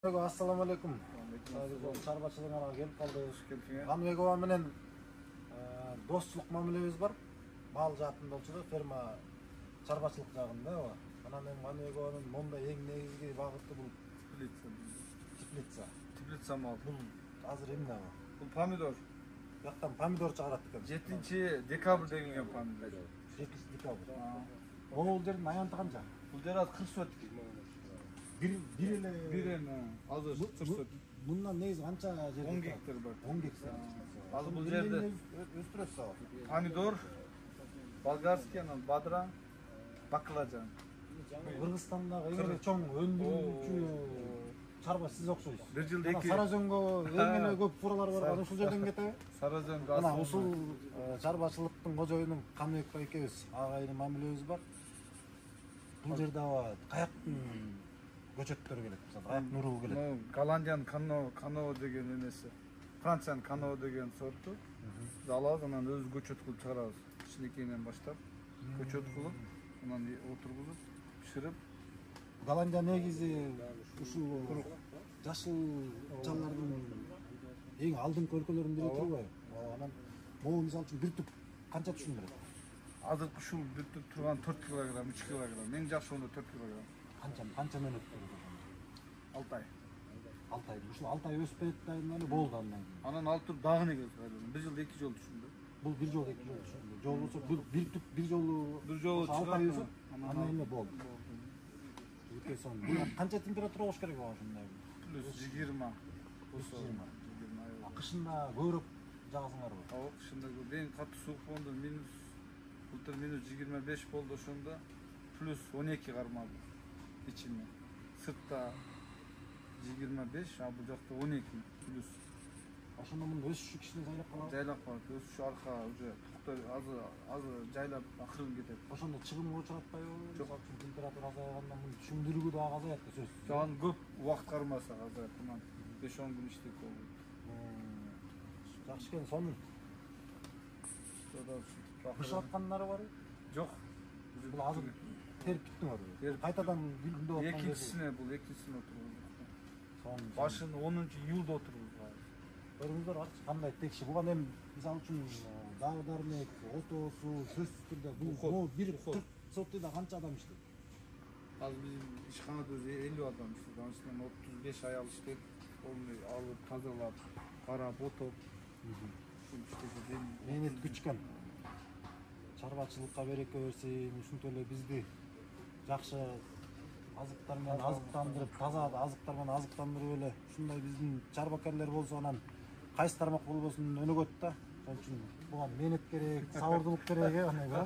Assalamu alaikum. Çarbaçılığına gelip kaldık. Kanbekova менен dostluk мамилебиз бар. Мал жаатында болчу ферма чарбачылык жагында. Анан мен Канбекованын монда эң негизги багыты бул теплица. Теплица мал. Бул азыр эмне бу? Бул помидор. Жактан помидор чыгарат экен. 7 декабрь деген помидор. 7 декабрь. Бул жердин аянты канча? Бул жер 40 сотик. Bir Бирен азыр 40 сотик. Bundan neyiz kança jер? 10 гектар бар. 10 гектар. Азыр бул жерде өстүрөсүз ага. помидор, болгарский, анан бадыраң, баклажан. Кыргызстандагы эң эле чоң өндүрүүчү чарба сиз окшойсуз. Бир жылда 2. Саражөнгө эң эле көп фуралар бар, ушул жерден кетеби? Саражөнгө Мына ушул чарбачылыктын кожоюну Канбекова экебиз агайын мамилебиз бар. Бул жерде каяктын көчөттөрү келет, мисалы, каяктын уругу келет. Голландиянын Кано деген эмеси. Франциянын Кано деген сорту. Алабыз, анан өз көчөт кылып чыгарабыз. Кичинекейинен баштап көчөт кылып, анан отургузуп, пиширип. Голландия негизи ушул жашыл чаллардын эң алдыңкы өлкөлөрдүн бири турбайбы? Анан могу мисалы үчүн бир туп канча түшүндүрөт? Азыркы ушул бир туп турган 4 килограмм, 3 килограмм. Эң жакшы онда 4 килограмм. Канча мөөнөт берет? 6 ай. 6 ай. Ушул 6 ай өсүп берет болду андан кийин. Анан алып туруп дагы неге кайрадан? Бир жылда 2 жолу түшүндү. Бул бир жолу 2 жолу түшүндү. Жол болсо бир туп бир жолу 6 ай өсүп, анан эмне болду? Бул канча температура болуш керек ошондой? +20. Кышында көбүрөөк жагасыңарбы? Ооба, кышында эң катуу суук болгондо былтыр -25 болду, ошондо +12 кармады ичиме. Сыртта 25, а бул жакта 12 плюс. Ошондо мунун өсүшү кичине жайлап калат. Жайлап калат, өсүшү арка уже туктай азыр жайлап акырын кетет. Ошондо чыгымга учуратпайбы? Жок, температура азайгандан кийин түшүндүрүүгү дагы азаят да сөзсүз. Жан көп убакыт кармаса азайат, анан 5-10 күн иштеп болду. Жакшы экен, сонун. Кыш аткандары барбы? Жок. Бул азыр терип бүттүңөрбү? Кайтадан гүлдүп аткан экинчисине отурдук. Сонун. Башын 10-июлда отурдук. Көрүңүздөр арчы кандай текши. Буга эми мисалы үчүн дагы дармек, отоосу, сөзсүз түрдө бул бир 40 соттойдо канча адам иштейт? Азыр биздин ишканада өзү 50 адам иштейт. Анын ичинен 35 аял иштейт. Оны алып, тазалап, карап, отоп. Мээнет күчкөн. Чарбачылыкка береке берсин, ушинтип эле бизди жакшы азыктар менен азыктандырып, таза азыктар менен азыктандырып эле ушундай биздин чарбакерлер болсо анан кайсы тармак болбосун өнөгөт да. Ошон үчүн буга мээнет керек, сабырдуулук керек, андай го.